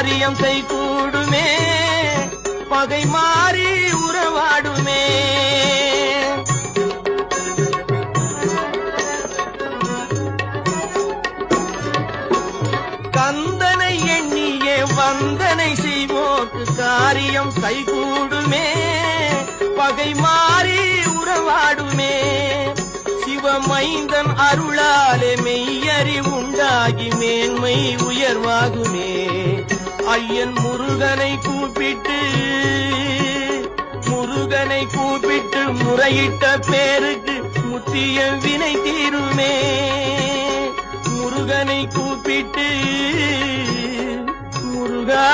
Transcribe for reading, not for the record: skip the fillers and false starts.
காரியம் கைகூடுமே, பகை மாறி உறவாடுமே. கந்தனை எண்ணியே வந்தனை செய்வோர்க்கு காரியம் கைகூடுமே, பகை மாறி உறவாடுமே. சிவமைந்தன் அருளாலே மெய்யறிவுண்டாகி மேன்மை உயர்வாகுமே. ஐயன் முருகனை கூப்பிட்டு முறையிட்ட பேருக்கு முத்திய வினை தீருமே. முருகனை கூப்பிட்டு முருகா